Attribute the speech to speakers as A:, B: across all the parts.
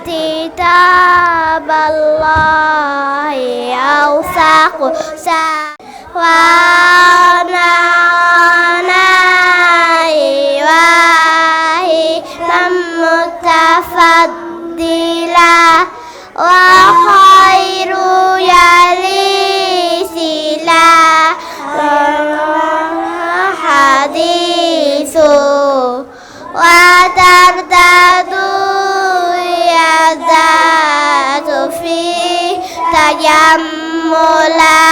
A: كتاب الله أوثق وانا متفضلا وخير يليسلا حديث وتردد يزداد في تجملا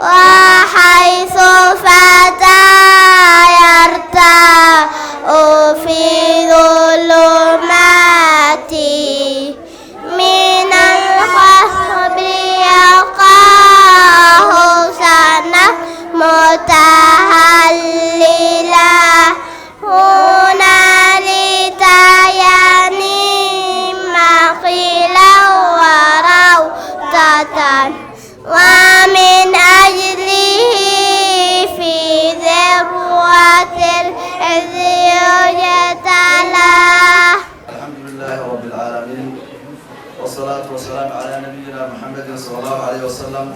A: وحيث فتى يرتاح في ظلمات من الخصب يلقاه سنة متهللا هنالك ينم قيلا وروضة ومن أجله في ذروة العز يجتلى.
B: الحمد لله رب العالمين والصلاة والسلام على نبينا محمد صلى الله عليه وسلم.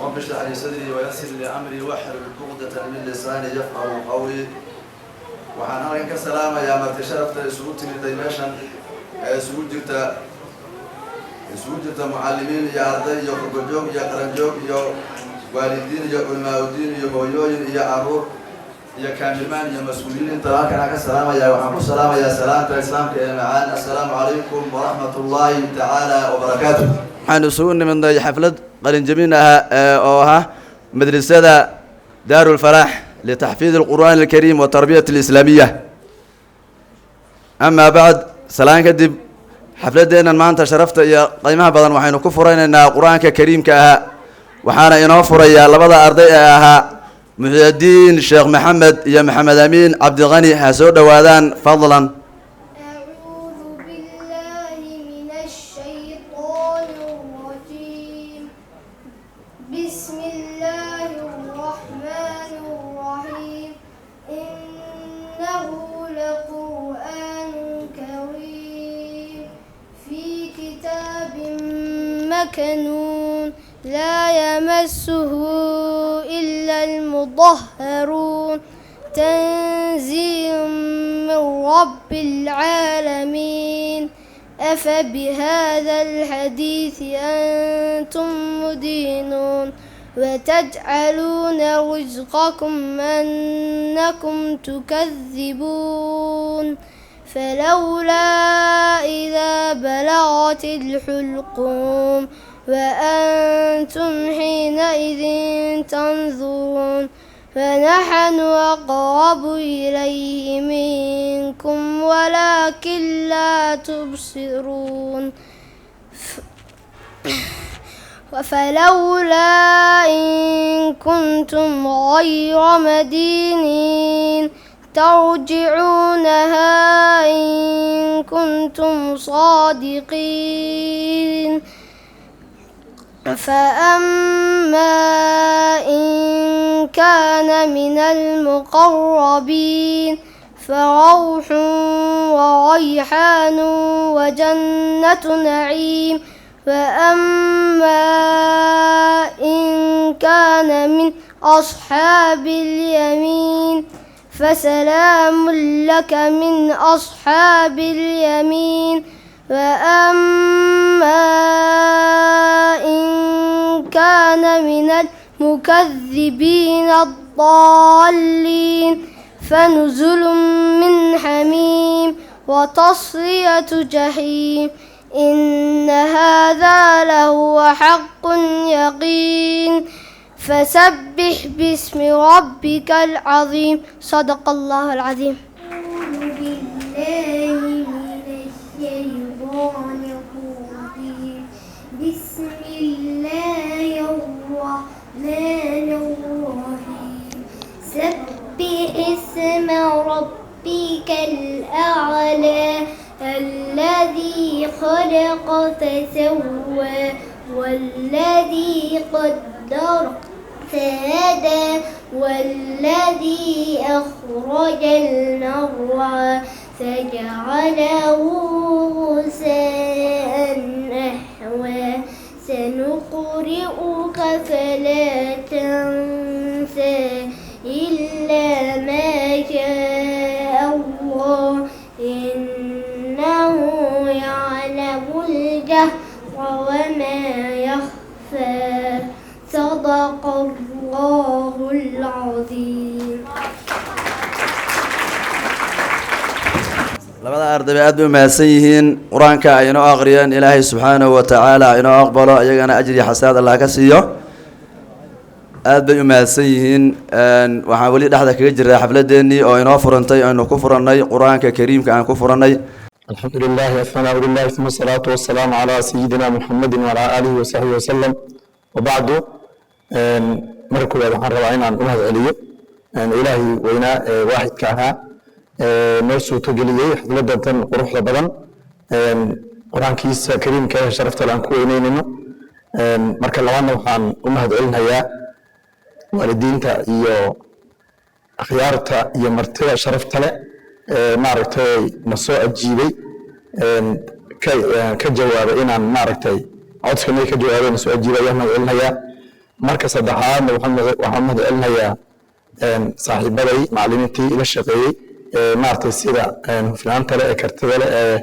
B: رب اشرح لي صدري ويسر لي أمري واحلل عقدة من لساني يفقهوا قولي. waxaan halkan ka salaamayaa marti sharafta isugu timid meeshan isugu jirta mucallimiin iyo arday iyo gurbajoog iyo qaranjoog iyo waalidiin iyo culamaaudiin iyo hooyooyin iyo caruur iyo kaamilmaan iyo mas-uuliyiin inta halkan ka salaamayaa waxaan ku salaamayaa salaamta islaamka ee macaan assalaamu calaykum waraxmatullaahi tacaala wabarakaatuh. waxaan isugu nimidnay xaflad qalinjabin oo ah madrasada daarul falaax لتحفيظ القرآن الكريم والتربية الإسلامية. أما بعد سلام كدب حفلتنا ما أنت شرفت يا قيمها بدن وحين كفرين إن القرآن كريم كها وحنا ينافر يا لبضة أرضيها محي الدين الشيخ محمد يا محمد أمين عبد الغني هسود وادان فضلا.
A: مكنون لا يمسه إلا المطهرون تنزيل من رب العالمين أفبهذا الحديث أنتم مدينون وتجعلون رزقكم أنكم تكذبون فلولا إذا بلغت الحلقوم وأنتم حينئذ تنظرون فنحن أقرب إليه منكم ولكن لا تبصرون فلولا إن كنتم غير مدينين ترجعونها إن كنتم صادقين فأما إن كان من المقربين فروح وريحان وجنة نعيم وأما إن كان من أصحاب اليمين فسلام لك من أصحاب اليمين وأما إن كان من المكذبين الضالين فنزل من حميم وتصلية جحيم إن هذا لهو حق يقين فسبح باسم ربك العظيم صدق الله العظيم. أعوذ بالله من الشيطان الرجيم بسم الله الرحمن الرحيم سبح اسم ربك الأعلى الذي خلق فسوى والذي قدر فهدى والذي أخرج المرعى فجعله غثاء فلا تنسى إلا ما شاء الله إنه يعلم الجهر وما يخفى صدق الله العظيم.
B: labada arday aad u mahadsan yihiin quraanka ay inoo aqriyeen ilaahay subxaanahu wa tacaala inoo aqbalo iyagana ajri xasaad Allah ka siiyo aad bay u mahadsan yihiin waxaan wali dhexda kaga jiraa xafladeennii oo inoo furantay aynu ku furannay quraanka kariimka aan ku furannay
C: alxamdulillahi assalaamu lillahi thumma salaatu wassalaamu calaa sayidina muxammadin wacalaa aalihi wasaxbihi wasalam wabacdu marka koowaad waxaan rabaa inaan u mahad celiyo ilaahay weynaa ee waaxidka ahaa noo suurtageliyey xafladda tan quruxda badan qur-aankiisa kariimka ee sharafta le aan ku weyneynayno marka labaadna waxaan u mahad celinayaa waalidiinta iyo akhyaarta iyo martida sharafta leh maaragtay na soo ajiibay ka jawaabay inaan maaragtay codskana ka jawaabay na soo ajiibay ayaan mahad celinayaa marka saddexaadna waxaan mahad celinayaa saaxiibaday macallimiintii ila shaqeeyey maaragtay sida hufnaanta leh ee kartida leh ee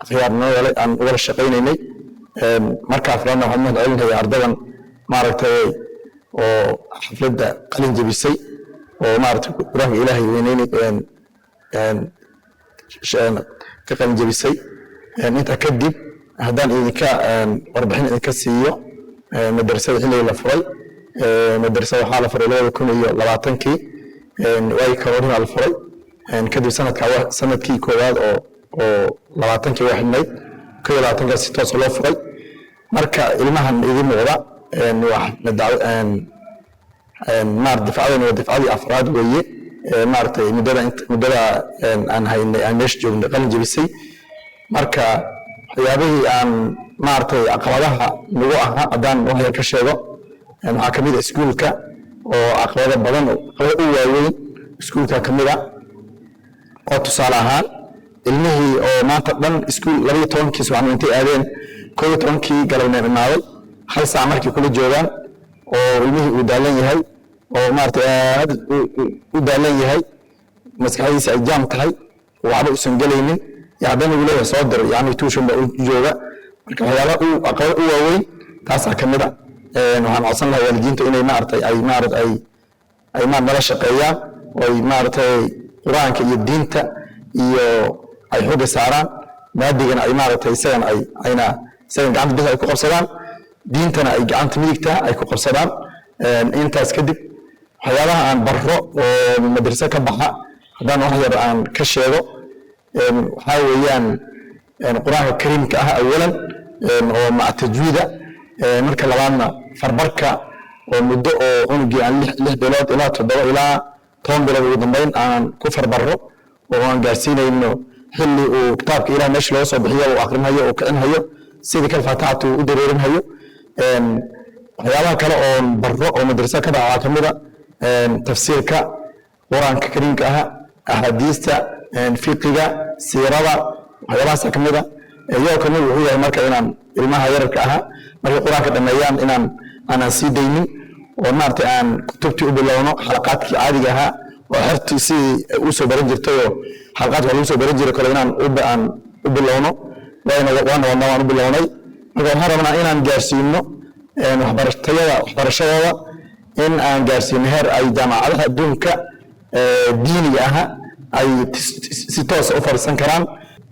C: akhyaarnimada leh aan ugala shaqaynaynay marka afraadna waxaan mahad celinayaa ardadan maaragtay oo xafladda qalin jebisay oo maaragtay quraanka ilaahay weyneynay ka qalin jebisay intaa kadib haddaan idinka warbixin idinka siiyo madrasada xilligii la furay madrasada waxaa la furay 2020kii waay karoorina la furay kadib sanadkii koowaad oo 20kii waa xidhnayd 2020 si toos loo furay marka ilmahan idin muuqda difcadani waa difcadii afraad weeye maaragtay muddada aan haynay aan meesha joognay qalin jebisay marka waxyaabihii aan maaragtay caqabadaha nagu ahaa haddaan waxyar ka sheego waxaa kamid ah iskuulka oo caqabado badan caqabado u waaweyn iskuulka kamid ah oo tusaale ahaan ilmihii oo maanta dhan iskuul 12kii subaxnimo intay aadeen 11kii galabnimo imaaday hal saac markii kula joogaan oo ilmihii uu daalan yahay oo maaragtay aad u daalan yahay maskaxdiisa ay jaam tahay waxba uusan gelaynin haddana uu leeyahay soo dir yani tuushan baa u jooga marka waxyaalaha caqabado u waaweyn taasaa ka mid ah waxaan codsan lahaa waalidiinta inay maaragtay ay nala shaqeeyaan oo ay maaragtay quraanka iyo diinta iyo ay xooga saaraan maadigana ay maaragtay isagan gacanta bidix ay ku qabsadaan diintana ay gacanta midigta ay ku qabsadaan intaas kadib waxyaabaha aan barro oo madrasa ka baxa haddaan wax yar aan ka sheego waxaa weeyaan quraanka kariimka ah awalan oo maca tajwiida marka labaadna farbarka oo muddo oo cunugii aan 6 bilood ilaa 7 ilaa 10 bilood ugu dambeyn aan ku farbarro oo aan gaarsiinayno xilli uu kitaabka ilaah meesha loo soo bixiyo uu aqrinayo oo kicinhayo sidii kal faataxatu u dareerinhayo waxyaabaha kale oo barro oo madrasa ka dhaca ka mid ah tafsiirka quraanka kariimka ah axaadiista fiqiga siirada waxyaabahaas ka mid ah iyagoo kamid wuxuu yahay marka inaan ilmaha yararka ahaa markay quraanka dhameeyaan aanan sii daynin oo maaragtay aan kutubtii u bilowno xalaqaadkii caadiga ahaa oo xertii sidii u soo baran jirtay oo xalaqaadka lagu soo baran jiray kale inaan u bilowno waan u bilownay marka waxaan rabnaa inaan gaarsiino waxbarashadooda in aan gaarsiino heer ay jaamacadaha adduunka diiniga aha ay si toos u fariisan karaan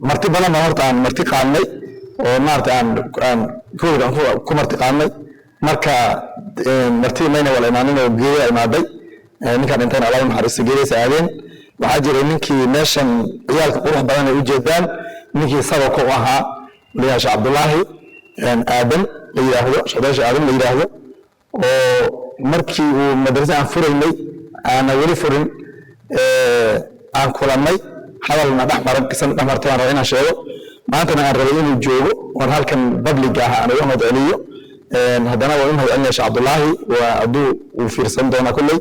C: marti badan baan horta aan marti qaadnay oo maaragtay aan ku marti qaadnay marka martida mayna wala imaanin oo geeda imaaday ninkaan intayna alla naxariista geedaysa aadeen waxaa jiray ninkii meeshan ciyaalka qurux badan ay u jeedaan ninkii sababka u ahaa liyaasha cabdullaahi aadan la yidhaahdo shaqdaasha aadan la yidhaahdo oo markii uu madrasa aan furaynay aana weli furin aan kulannay hadalna dhexmartay aan raba inaan sheego maantana aan rabay inuu joogo oon halkan babliga ah aan uga mahad celiyo haddana waa u mahad celinaya sheekh cabdullaahi waa hadduu uu fiirsan doonaa kolley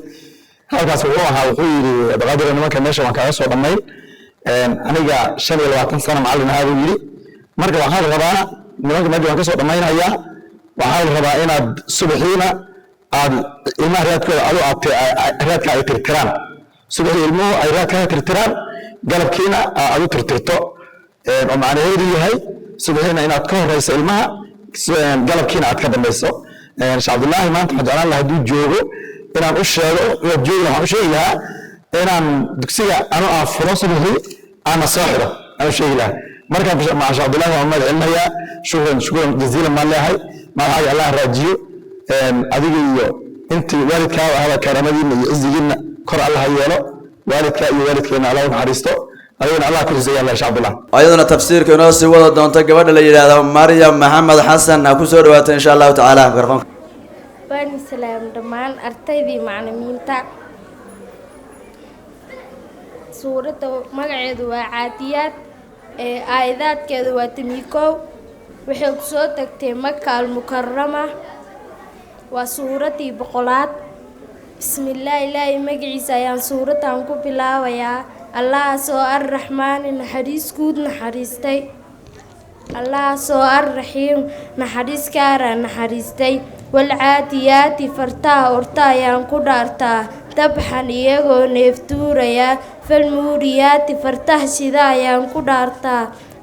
C: halkaas wuxuu ahaa wuxuu yidhi abaqaadira nimanka meesha waan kaaga soo dhammayn aniga 25 sano macallin ahaa buu yidhi marka waxaan rabaa nimanka meesha waan ka soo dhammaynayaa waxaan rabaa inaad subaxiina aad ilmaha raadkooda adu raadka ay tirtiraan subaxii ilmuhu ay raadka tirtiraan galabkiina aad u tirtirto oo macnaheedu yahay subaxiina inaad ka horeyso ilmaha galabkiina aad ka dambayso sheekh cabdullaahi maanta waxaan jeclaan lahaa hadduu joogo inaan u sheego inaad joogna waxaan u sheegi lahaa inaan dugsiga anu aan furo subaxii aana soo xidho aan u sheegi lahaa marka maa sheekh cabdullaahi waan mahad celinayaa shukran jaziilan baan leeyahay magacaaga allah raajiyo adiga iyo intii waalidkaada ahaba karaamadiina iyo cizigiina kor allah yeelo waalidka iyo waalidkeena allah u naxariisto adigana allah ku xiseeya allah sheekh cabdullah
B: ayaduna tafsiirka inoo sii wada doonta gabadha la yidhaahdo maryam maxamed xasan ha ku soo dhawaata insha allahu tacaala mikrofoonka
D: waan salaam dhammaan ardaydii macallimiinta suuradda magaceedu waa caadiyaad aayadaadkeedu waa timiikow waxay ku soo tagtay maka almukarama waa suuraddii 100aad bismillaah ilaahay magaciisa ayaan suuraddan ku bilaabayaa allahaasoo arraxmaani naxariis guud naxariistay allahaasoo arraxiim naxariis gaara naxariistay walcaadiyaati fartaha orta ayaan ku dhaartaa dabxan iyagoo neeftuuraya falmuuriyaati fartaha shida ayaan ku dhaartaa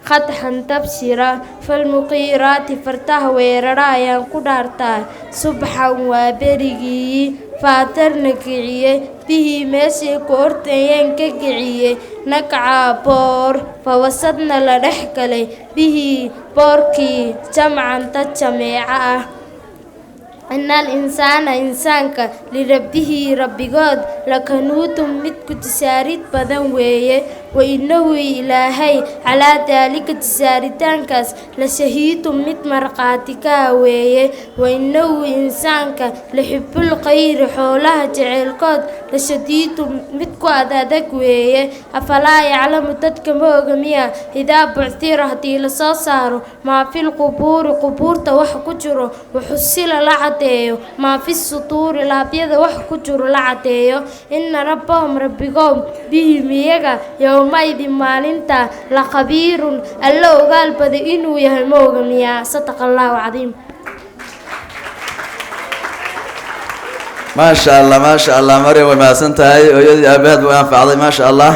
D: qadxan tabshira falmuqiiraati fartaha weerara ayaan ku dhaartaa subxan waa berigii faatarna kiciye bihii meeshii ku ortayeen ka kiciye nakcaa boor fawasadna la dhex galay bihii boorkii jamcan dad jameeco ah inal insaana insaanka lirabbihii rabbigood lakanuutun mid ku tisaarid badan weeye wa innahu ilaahay calaa daalika tisaaritaankaas la shahiidun mid markhaati kaa weeye wa innahu insaanka lixibul khayri xoolaha jeceylkood la shadiidun mid ku adag weeye afalaa yaclamu dadka ma oga miya idaa buctira haddii lasoo saaro maa fil qubuuri qubuurta wax ku jiro waxusila la cadeeyo maa fi sutuuri laabyada wax ku jiro la cadeeyo ina rabbahum rabbigoom bihim iyaga yowmaydin maalinta la khabiirun alla ogaal bada inuu yahay ma oga miyaa sadaqa allahu cadiim
B: ما شاء الله ما شاء الله مريم وما سنتهاي ويدي أبيض وأنفعضي ما شاء الله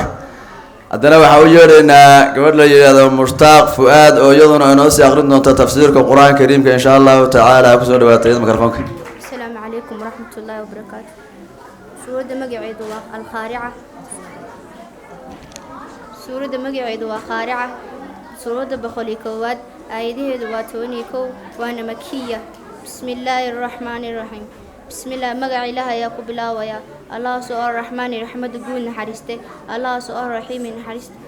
B: عندنا وحوجر إن قبل لي هذا مشتاق فؤاد ويظن أنه سيخرجنا تفسير القرآن الكريم إن شاء الله تعالى بسم واتريد ميكروفونك.
E: السلام عليكم ورحمة الله وبركاته. سورة مقعد الخارعة. سورة مقعد وخارعة. سورة بخلي كواد آيده دواتوني كو وأنا مكية. بسم الله الرحمن الرحيم. بسم الله مقع إله يا قبلا ويا الله سؤال الرحمن رحمة قول نحرسته الله سؤال رحيم نحرسته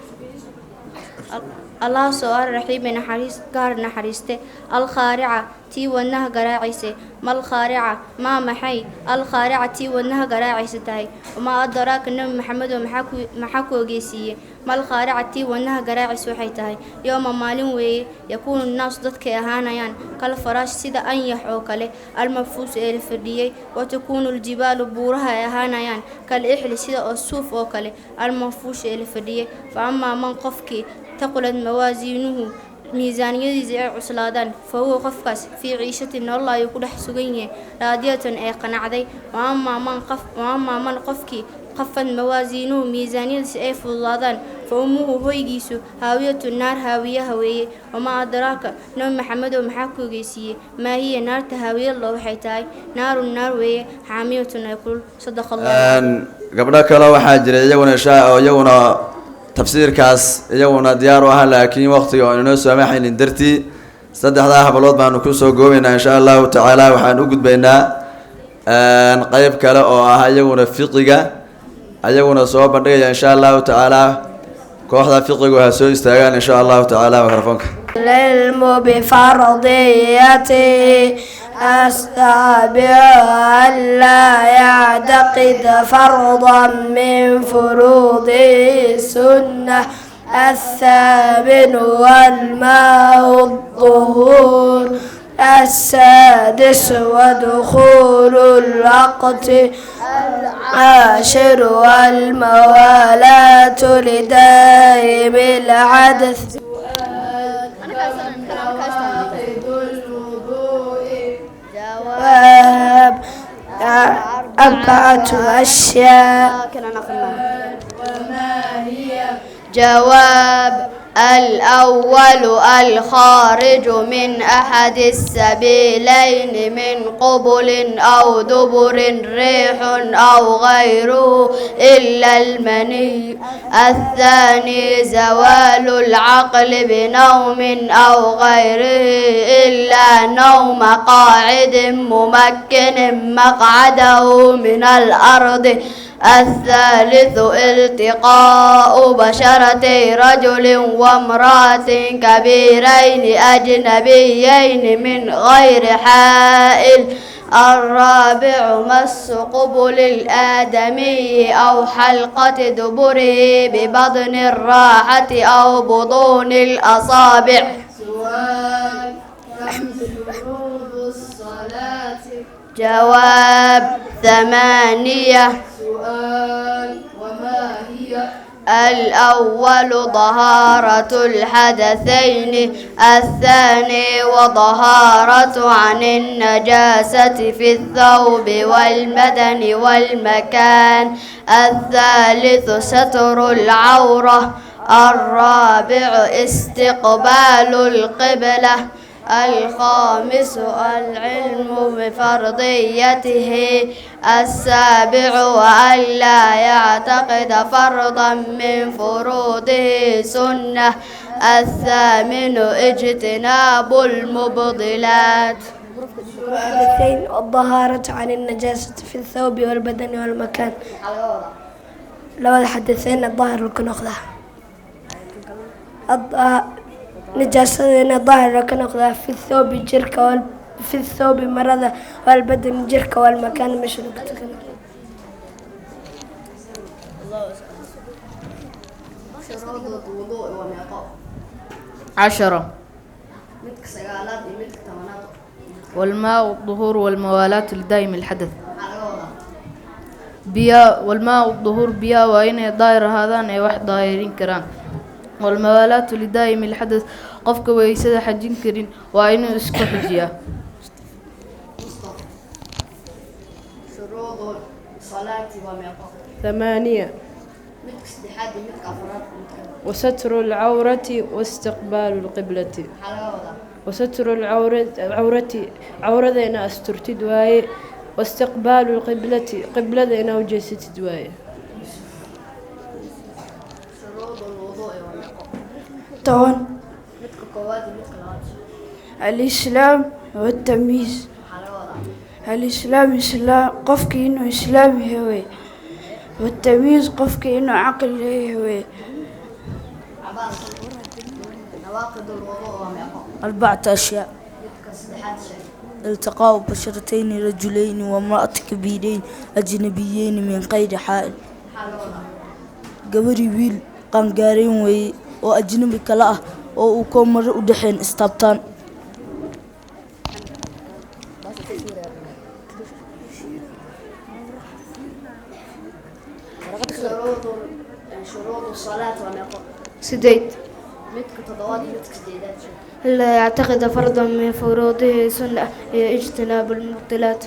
E: الله سؤال رحيم نحرس قار نحرسته الخارعة تي ونها قراعيسه ما الخارعة ما محي الخارعة تي ونها قراعيسه تاي وما أدراك النبي محمد ومحكو جيسية ما الخارعة تي ونها قراعيس وحي تاي يوم مالين وي يكون الناس ضدك أهانيان كالفراش سيدا أن يحوك له المفوس الفردية وتكون الجبال بورها أهانيان كالإحل سيدا الصوف وكله المفوش الفردية فأما من قفك تقلت موازينه ميزانية زي عسلادان فهو قفكس في عيشة إن الله يقول حسوجينه رادية أي قناعدي وأما من قفك قفا موازينه ميزانية زي فلادان فأمه هويجيسو هاوية النار هاوية هوية وما أدراك نوم محمد ومحاكو جيسية ما هي نار تهاوية الله حيتاي نار وية حامية يقول صدق الله.
B: قبلك لو حاجر يجونا شاء يجونا تفسير كاس يجونا ديار وها لكن وقت يعنون سامحين درتي صدق الله بلود ما نكسو قومنا إن شاء الله تعالى وحنوجد بينا قيب كلا أو يجونا فقيقة يجونا صواب إن شاء الله تعالى كوحدة فقه وهسوي استعان إن شاء الله تعالى وكرفونك.
F: العلم بفرضيته أستطيع أن لا يعتقد فرضا من فروض السنة الثامن والماء الظهور السادس ودخول الوقت العاشر والموالاة لدائم الحدث أربعة أشياء.
E: جواب: الأول الخارج من أحد السبيلين من قبل أو دبر ريح أو غيره إلا المني. الثاني زوال العقل بنوم أو غيره إلا نوم قاعد ممكن مقعده من الأرض. الثالث التقاء بشرتي رجل وامرأة كبيرين أجنبيين من غير حائل. الرابع مس قبل الآدمي أو حلقة دبره ببطن الراحة أو بطون الأصابع. سؤال: فروض الصلاة. جواب: 8. سؤال: وما هي؟ الأول طهارة الحدثين. الثاني وطهارة عن النجاسة في الثوب والبدن والمكان. الثالث ستر العورة. الرابع استقبال القبلة. الخامس العلم بفرضيته. السابع ألا يعتقد فرضا من فروضه سنة. الثامن اجتناب المبطلات.
F: الطهارة عن النجاسة في الثوب والبدن والمكان. لو الحدثين الظاهر لكن أخذها نجاسة الظاهر لكن أخذها في الثوب جركة في الثوب مرضى والبدن جركة والمكان مشروق.
G: 10. والماء والظهور والموالاة لدائم الحدث. بيا والماء والظهور بيا وين داير هذان أي واحد دايرين كران. والموالاة لدائم الحدث قفك ويسد حجين كرين وين اسكو حجيا.
E: شروط الصلاة وميقات.
H: 8. وستر العورة واستقبال القبلة. وستر العورة عورة أسترتد واي واستقبال القبلة قبلة أنا وجست واي.
E: شروط الوضوء والميقات.
F: طبعا
H: الإسلام والتمييز. الإسلام إسلام قفك إنه إسلامي هوي والتمييز قفك إنه عقل هوي.
E: نواقض الوضوء والميقات.
I: 4 أشياء: التقاء بشرتين رجلين وامرأة كبيرين أجنبيين من غير حائل. gabadhii wiil qaangaareen weeye oo ajnabi kala ah oo uu ko mar u dhaxeen istaabtaan.
E: شروط الصلاة والميقات.
D: 8.
E: لا يعتقد فرضا من فروضه سنة اجتناب المبطلات.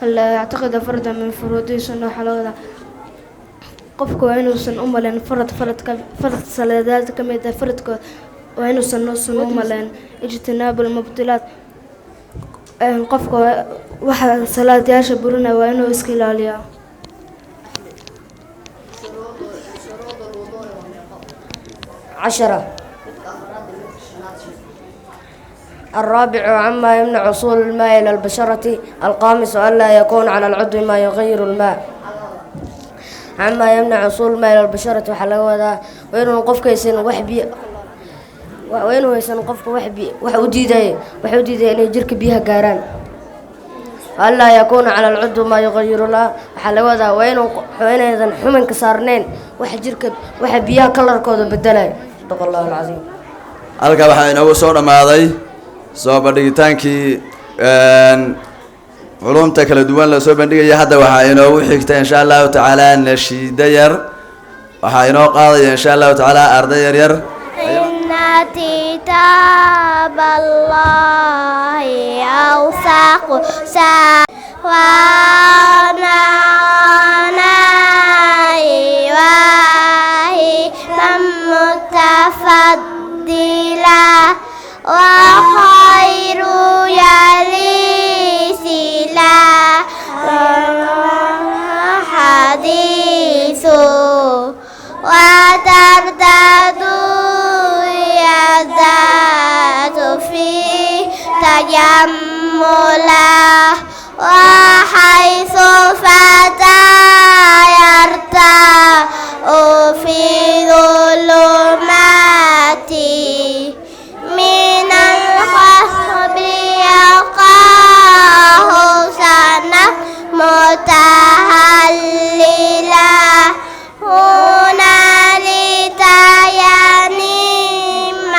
E: لا يعتقد فرضا من فروضه سنة حلوة قفك وإنه سن أملين فرض صلاتات كم إذا فرضك وإنه سن أملين اجتناب المبطلات قفك واحد صلاة ياشا برنا وإنه إسكيلاليا. شروط الوضوء والميقات.
F: 10. الرابع عما يمنع وصول الماء إلى البشرة. الخامس ألا يكون على العضو ما يغير الماء. عما يمنع وصول الماء إلى البشرة حلوة وين قفك يسن وحبي وين يسن قفك وحوديده إنه يجرك بيها قاران. ألا يكون على العضو ما يغير الماء حلوة وين إذا حمن كسرنين وحجرك وحبيها كلر كود بدلاي. صدق الله العظيم.
B: halka waxaa inoogu soo dhamaaday soo bandhigitaankii culumta kala duwan la soo bandhigaya. hadda waxaa inoogu xigta insha allahu tacaala nashiida yar waxaa inoo qaadaya insha allahu tacaala arday yar yar.
A: إن كتاب الله أوثق وخير جليس لا حديث وتردد يزداد في تجملا وحيث فتى يرتاح في ظلمات من الخصب يلقاه سنة متهللا هنالك ينم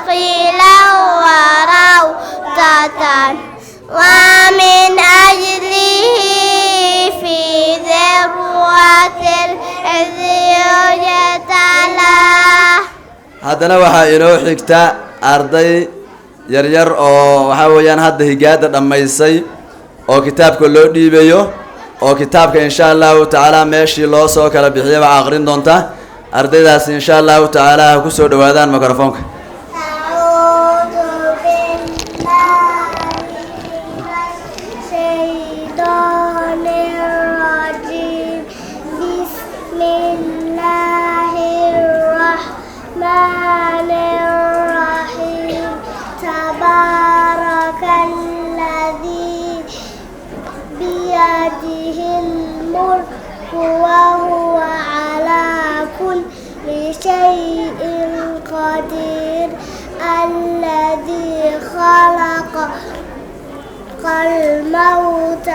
A: قيلا وروضة ومن أجله في ذروة العز
B: haddana waxaa inoo xigta arday yaryar oo waxaa weeyaan hadda higaada dhammaysay oo kitaabka loo dhiibayo oo kitaabka insha allahu tacaala meeshii loo soo kala bixiyay baa aqrin doonta ardaydaasi insha allahu tacaala ha ku soo dhawaadaan mikrofoonka.
A: وهو على كل شيء قدير الذي خلق الموت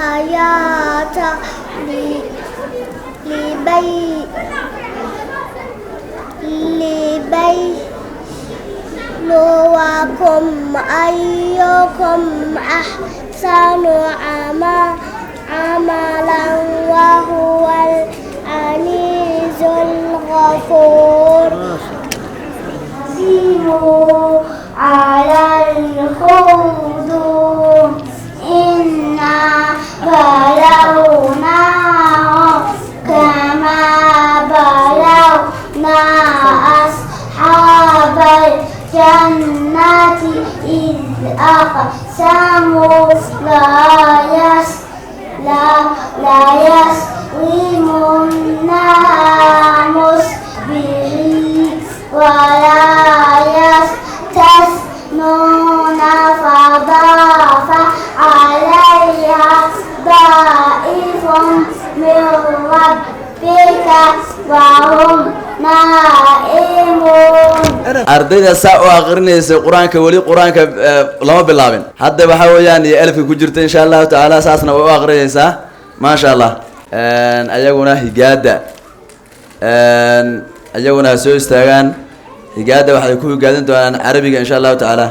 A: والحياة ليبلوكم أيكم أحسن عملا وهو العزيز الغفور سيروا على الخدود إنا بلوناهم كما بلونا أصحاب الجنة إذ أقسموا لا يسلمونها مصبحين ولا يستثنون فضاف عليها ضائف من ربك وهم نائمون.
B: ardayda saa u aqrinaysa quraanka wali quraanka lama bilaabin hadda waxa weeyaan iyo alifka ku jirta insha Allah taala saasna way u aqrinaysaa ma sha Allah ayaguna higaada ayaguna soo istaagaan higaada waxay ku higaadin doonaan Arabiga insha Allah taala.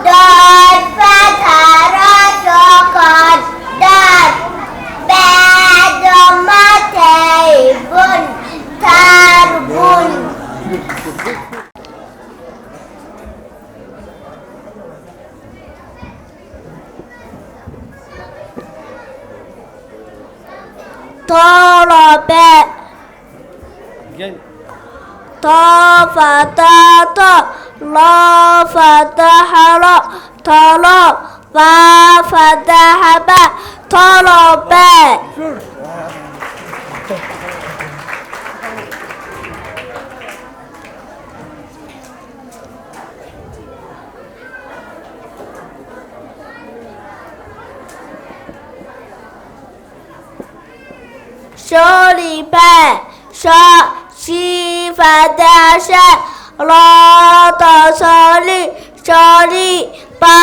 A: Dot fatara sokot dot bad matay bun تا فتح تا لا فتح لا طلا با فتح با طلب شرب شي فتح شا لا تصلي شري با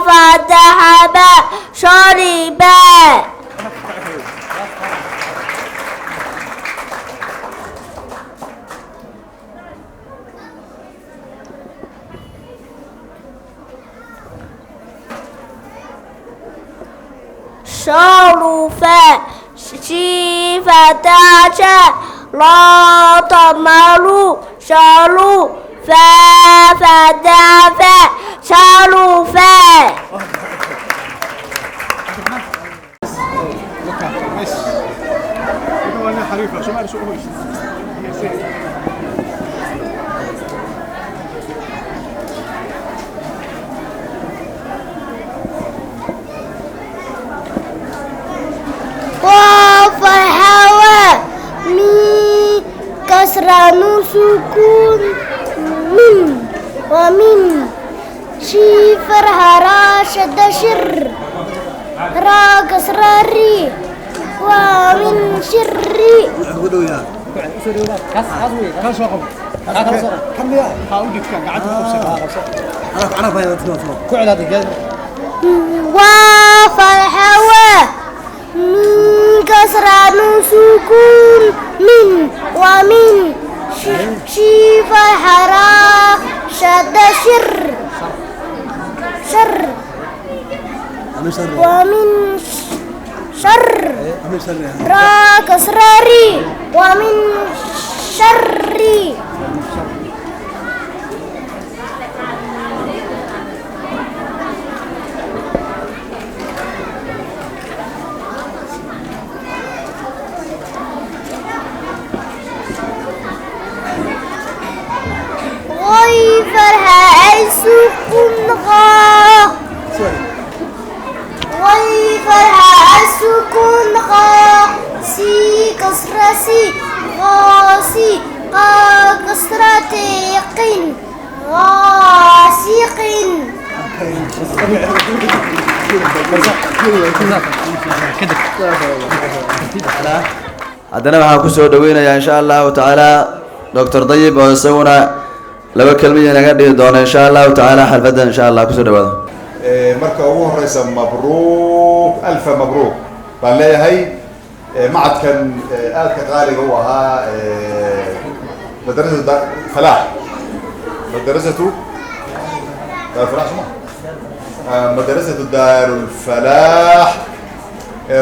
A: فتح با شرب شرف شي فتح شا لا تملوا شالوا فا فتح فا شالوا فا وفرحوا مي كسر سكون من ومن شي فرح را شد شر را كسر ري ومن شر وفرحوا من كسر سكون من ومن شي فرح را شد شر شر ومن شر را كسر ري ومن شر فرها السكون غا ويفرها السكون غا سي كسر سي غاسي قا كسرة قن غاسق
B: haddana waxaan kusoo dhaweynayaa insha allahu tacaala doctor dayib oo isaguna laba kelmad inaga dhigi doona insha allahu tacaala xalfadda insha allah kusoo dhawaada
J: marka ugu horeysa mabruuq alfa mabruuq baan leeyahay macadkan aadka qaaliga u ahaa madrasatu falaax madrasatu falaax suma madrasatu daarulfalaax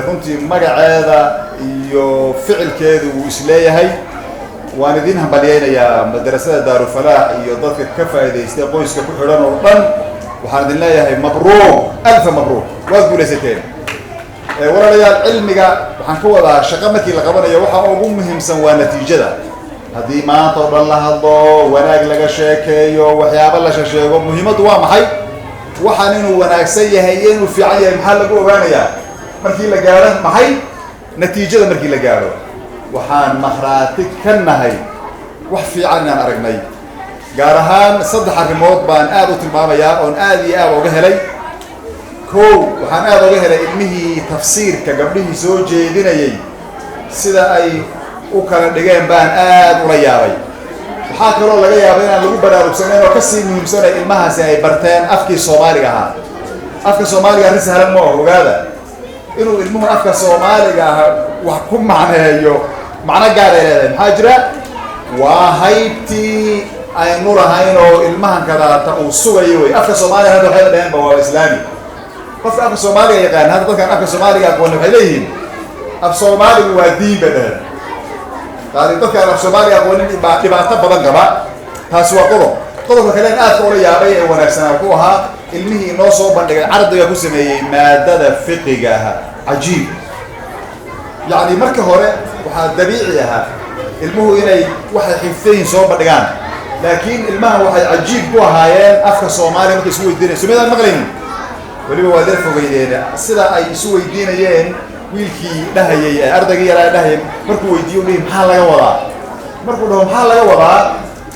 J: runtii magaceeda iyo ficilkeedu wuu isleeyahay waan idin hambalyeynayaa madrasada daarulfalaax iyo dadka ka faa'iidaystay qoyska ku xidhan oo dhan waxaan idin leeyahay mabruuq alfa mabruuq waad guulaysateen walaalayaal cilmiga waxaan ka wadaa shaqo markii la qabanayo waxa ugu muhiimsan waa natiijada haddii maanta oo dhan la hadlo wanaag laga sheekeeyo waxyaabo la sheego muhiimaddu waa maxay waxaan inuu wanaagsan yahay iyo inuu fiican yahay maxaa lagu ogaanayaa markii la gaaro maxay natiijada markii la gaaro waxaan makhraati ka nahay wax fiican inaan aragnay gaar ahaan 3 arrimood baan aad u tilmaamayaa oon aad iyo aad uga helay kow waxaan aad uga helay ilmihii tafsiirka gabdhihii soo jeedinayay sida ay u kala dhigeen baan aad ula yaabay waxaa kaloo laga yaabay inaan lagu baraarugsaneyn oo kasii muhiimsanay ilmahaasi ay barteen afkii soomaaliga ahaa afka soomaaliga arrin sahlan ma oo ogaada inuu ilmuhu afka soomaaliga ah wax ku macneeyo macno gaar ay leedahay maxaa jira waa haybtii aynu lahayn oo ilmahan kadaata uu sugayo wey afka soomaaliga hadda waxay dhaheenba waa islaami qofka afka soomaaliga yaqaan hadda dadkan afka soomaaliga aqoon waxay leeyihiin af soomaaligu waa diin bay dhaheen qaali dadkaan af soomaaliga aqoonin dhibaato badan qaba taasi waa qodobka kale in aadka ula yaabay ee wanaagsanaa ku ahaa ilmihii inoo soo bandhigay cardiga ku sameeyey maadada fiqiga aha cajiib yacni marka hore waxaa dabiici ahaa ilmuhu inay waxay xifdayin soo bandhigaan laakiin ilmaha waxay cajiib ku ahaayeen afka Soomaaliya markay isu weydiinayeen Soomaalida maqlaynin waliba waa dad fogeeyeen sida ay isu weydiinayeen wiilkii dhahayay ardayga yaraa dhahayay markuu weydiiyo maxaa laga wadaa markuu dhaho maxaa laga wadaa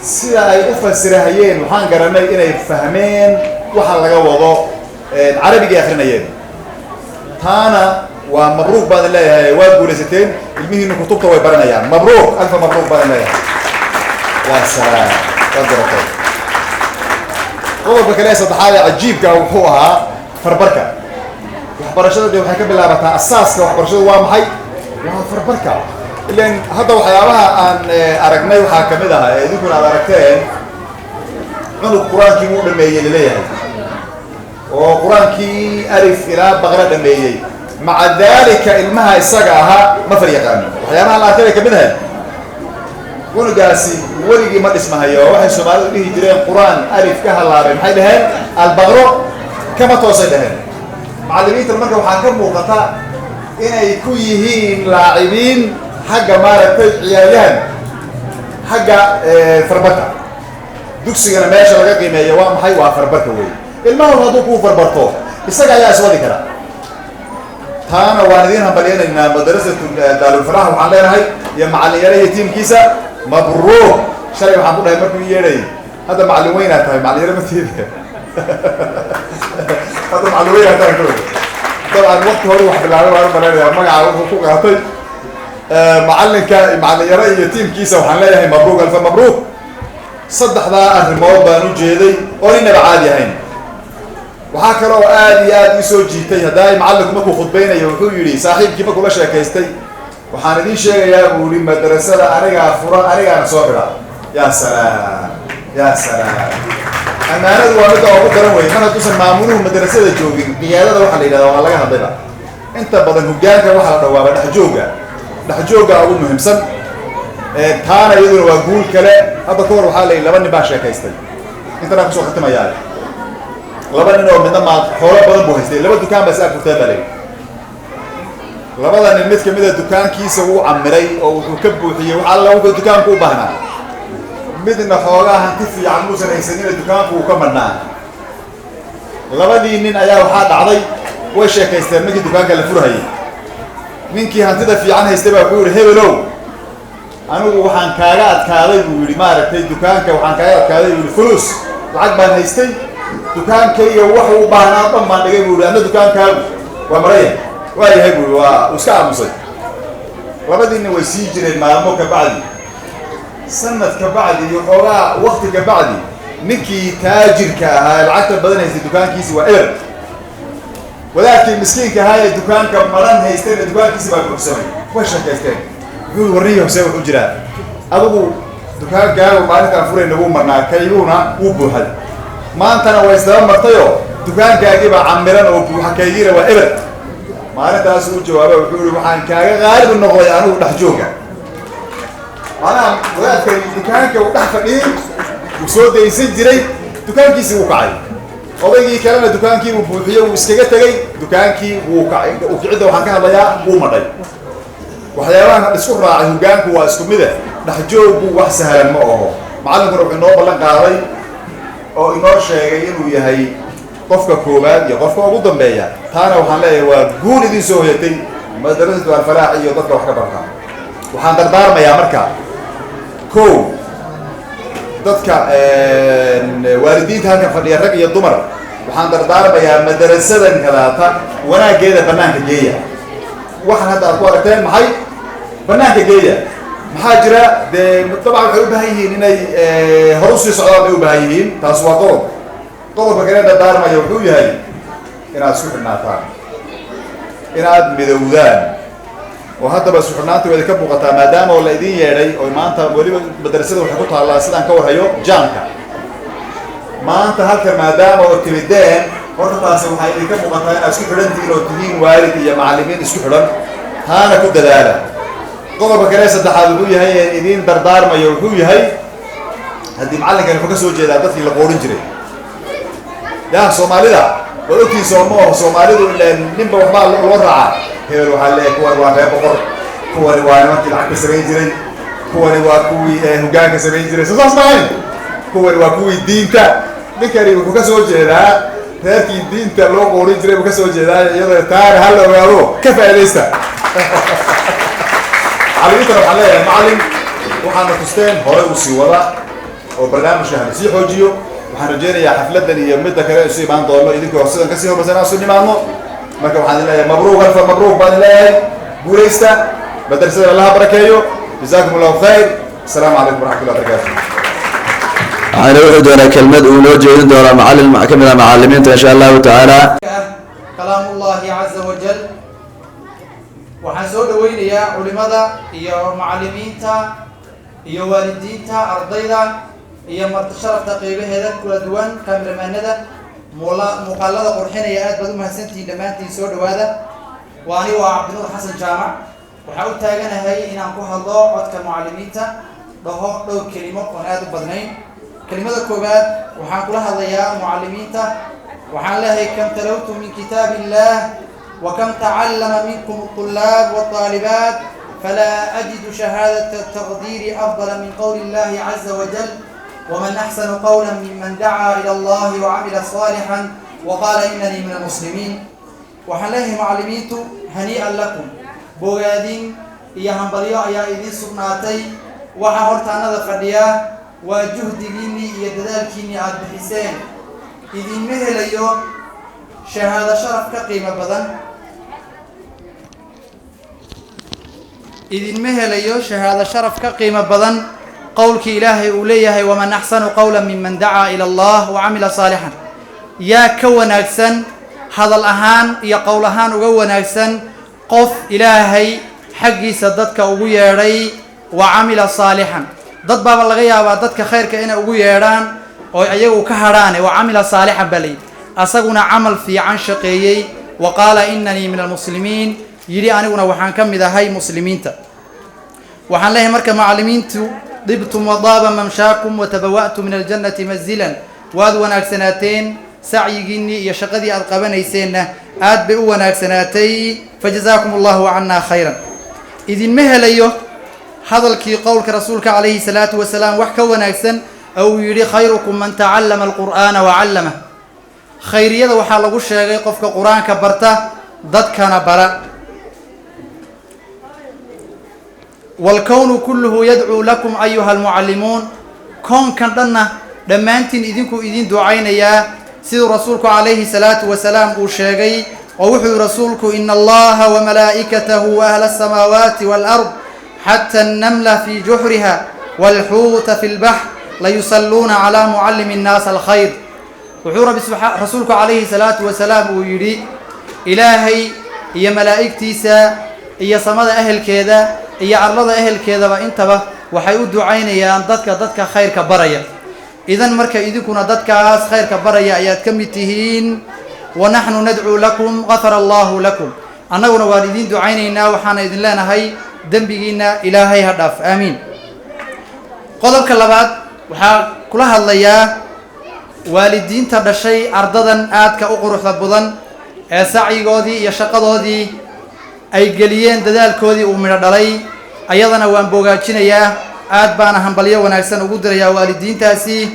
J: sida ay u fasirahayeen waxaan garanay inay fahmeen waxa laga wado carabiga akhrinayeen taana waa mabruuq baan leeyahay waa guulaysateen ilmihiina kutubta way baranayaan mabruuq alfa mabruuq baan leeyahay ya salaam qadarato qodobka kale saddexaad ee cajiibka wuxuu ahaa farbarka waxbarashada waxay ka bilaabataa asaaska waxbarashada waa maxay waa farbarka ilaan hadda waxyaabaha aan aragnay waxaa ka mid ah idinkuna aad aragteen cunug qur-aankii uu dhameeyey leeyahay oo qur-aankii alif ilaa baqra dhameeyey maca daalika ilmaha isaga ahaa ma far yaqaano waxyaabaha la arkay ka mid ah cunugaasi weligii ma dhismahayo waxay Soomaalidu dhihi jireen qur-aan alif ka halaabay maxay dhaheen albaqro kama toosay dhaheen macallimiinta marka waxaa ka muuqata inay ku yihiin laacibiin xagga maaragtay ciyaaryahan xagga farbarka dugsigana meesha laga qiimeeyo waa maxay waa farbarka weey ilmahu hadduu ku farbarto isaga ayaa iswadi kara taana waan idin hambalyeynaa madrasatu Daarul Falaah waxaan leenahay iyo macallin yare iyo tiimkiisa mabruuq shalay waxaan ku dhahay markuu yeeray hadda macallin weyn aad tahay macallin yare ma tiide هذا معلومية هتاكل طبعا وقت هو واحد بالعالم عارف أنا مجا وفوق هاتي معلم يرى يتيم كيسة وحنلاقي مبروك ألف مبروك صدق ذا الرماد بانو جيدي ورينا بعادي هين وحكروا آدي سو جيتي هداي معلم مكو خطبين يوحو يري صاحب كيف كل شيء كيستي وحاندي شيء يا بولي مدرسة أرجع فرا أرجع نصبرا يا سلام يا سلام أنا الوالد أبو كرموي أنا توصل معموله مدرسة الجوجين بياده ده وحلي ده والله هذا أنت بدل هجاك وحلا دوابة نحجوجا أول مهم سن ثانا يدور وأقول كلا هذا كور وحالي لبني باشا كيستي أنت راح تسوق ختم ياله لبني نوع من ما حوله بدل بوهستي لبني دكان بس أكل تبالي لبني المت كمية دكان كيس هو عمري أو كبو حيه وعلى هو دكان كو بهنا midna xoogaha ka fiican muusan haysanin dukaanku uu ka marnaa labadii nin ayaa waxa dhacday way sheekaysteen markii dukaanka la furayay ninkii hantida fiican haystay baa ku yiri hebelow anigu waxaan kaaga adkaaday buu yiri maaragtay dukaanka waxaan kaaga adkaaday buu fulus lacag baan haystay dukaankayga wax uu baahnaa dhammaan dhigay buu yiri ana dukaankaagu waa maray waa yahay buu waa iska aamusay labadii nin way sii jireen maalmo ka bacdi سنة كبعدي يحورا وقت كبعدي نكي تاجر كهاي العتبة بدنا يزيد دكان كيس وإير ولكن مسكين كهاي الدكان كمران هيستين الدكان كيس ما بيحسن وش هيستين يقول وريه يسوي حجرة أبو دكان قالوا ما نكان فرين نبوم مرنا كيلونا وبوحد ما أنت أنا ويستلم مرتيو دكان كاجيب عمران وبوحد كيجيره وإير ما أنا تاسو جوابه ويقولوا محن كاجي غالب النقطة أنا ودحجوجا أنا وقت دكانك وتحت إيه وصوت يسجل دكانك يسوقعي أولي كلام دكانك وبوحية وسكجت جاي دكانك وقعي وقعده وحكينا ضياع ومضي وحيوان السكر راعي دكانك واسكمده نحجوب وحسها الماء معلم روح النوب بلن قاري أو إنور شيء وياهي قفك كوباد يا قفك أبو ضمبيا ثانا وحنا وجول دي سويتي مدرسة الفلاح يضطر وحنا بركة وحنا دار ما يعمرك كو dadka waalidiinta halkan fadhiya rag iyo dumar waxaan dardaarmayaa madrasadan kalaata wanaageeda banaanka geeya waxaan hadda ku aragteen maxay banaanka geeya maxaa jira de dabcan waxay u baahan yihiin inay hor u sii socdaan bay u baahan yihiin taas waa qodobka kale dardaarmaya wuxuu yahay inaad isku xidhnaataan inaad midowdaan وهذا بس حنانتي وإذا كبوا قطع ما دام ولا إيدين يري أو ما أنت ولي مدرسة وحكوتها الله سدان كور هيو جانكا ما أنت هالك ما دام وتبدين ورطة سوى هاي إذا كبوا قطع أسكت حرنتي لو تهين والدي يا معلمين اسكت حرن هانا كود دلالة قبل بكراسة تحالوي هاي إيدين دردار ما يروحوي هاي هدي معلم كان فكسو جدادات في القورن جري يا سومالي لا ولكن سومالي لأن نبى وحنا الوضع هيرو حالي كوار وانه بقر كوار وانه كل عكس سرير جري kuwani waa kuwii hoggaanka samayn jiray soo saas maahayn kuwani waa kuwii diinta ninkani wuxuu ka soo jeedaa reerkii diinta loo qoorin jiray buu ka soo jeedaa iyadoo taana hal ogaado ka faa'iidaysta macallimiintana waxaan leeyahay macallin waxaana tusteen hore u sii wada oo barnaamijka hana sii xoojiyo waxaan rajaynayaa xafladan iyo midda kale isu imaan doono idinkoo sidan kasii hormarsan aan isu nimaadno marka waxaan leeyahay mabruuq alfa mabruuq baan leeyahay guulaysta madrasada allaha barakeeyo jazaakum allahu khayr asalaamu calaykum waraxmatullahi wabarakaatu
B: waxaana wuxuu doonaa kelmad uu noo jeedin doonaa macallin ka mid ah macallimiinta insha allahu tacaala
K: kalaamullahi caza wajal waxaan soo dhaweynayaa culimada iyo macallimiinta iyo waalidiinta ardayda iyo marti sharafta qeybaheeda kala duwan kaamiramanada muuqaalada qurxinaya aad baad u mahadsantihiin dhammaantiin soo dhawaada waa anigu waa cabdinuur xasan jaamac waxaa u taaganahay inaan ku hadlo codka macallimiinta dhaho dhowr kelimo oon aad u badnayn kelimada koowaad waxaan kula hadlayaa mucallimiinta waxaan leeyahay kam talawtu min kitaab illah وكم تعلم منكم الطلاب والطالبات فلا أجد شهادة التقدير أفضل من قول الله عز وجل ومن أحسن قولا ممن دعا إلى الله وعمل صالحا وقال إنني من المسلمين وحلاه معلميت هنيئا لكم بوغادين يا همبريا يا إذن سبناتي وحهرت أنا ذا وجهديني يدلالكيني عبد الحسين إذن مهل اليوم شهادة شرف كقيمة بدن إذن مهل اليوم شهادة شرف كقيمة بدن قولك إلهي أوليه ومن أحسن قولا ممن دعا إلى الله وعمل صالحا يا كون أكسن هذا الأهان يا قولهان وقون أكسن قف إلهي حقي سددك أبويا ري وعمل صالحا ضد باب الغياب ضدك خير كأن أبويا ران وأيو كهران وعمل صالحا بلي أسقنا عمل في عن شقيي وقال إنني من المسلمين يري أنا وحن كم إذا هاي مسلمين وحن له مركب معلمين ضبتم وضاب ممشاكم وتبوأتم من الجنة منزلا وأذونا سنتين سعي جني يشقدي أرقبنا يسينا أدبئونا سنتي فجزاكم الله عنا خيرا إذن مهل أيوه هذا الكي قولك رسولك عليه الصلاة والسلام وحكونا أكسن أو يري خيركم من تعلم القرآن وعلمه خيرية waxaa lagu sheegay qofka quraanka barta dadkana bara والكون كله يدعو لكم أيها المعلمون كون كان دمانتين إذنكم إذن دعينيا سيد رسولك عليه الصلاة والسلام وشاقي ووحي رسولك إن الله وملائكته وأهل السماوات والأرض حتى النملة في جحرها والحوت في البحر ليصلون على معلم الناس الخير وحور رسولك عليه الصلاة والسلام ويري إلهي هي ملائكتيسا هي صمد أهل كذا هي عرض أهل كذا وإنتبه وحيود عيني أن ضدك خير كبرية إذن مركا إذكنا ضدك خير كبرية آيات كمتهين ونحن ندعو لكم غفر الله لكم أنا والدين دعينينا وحنا إذن لنا هاي دنبينا إلهي هدف آمين قدرك اللبات وحا كلها الليا والدين تبشي أرضاً آدك أقرح بدن سعي قاضي يشق قاضي أي جليين دال كودي ومن الدلي أيضاً وان بوجاتنا يا آد بانا هم بليا ونعكسن وقدر يا والدين تاسي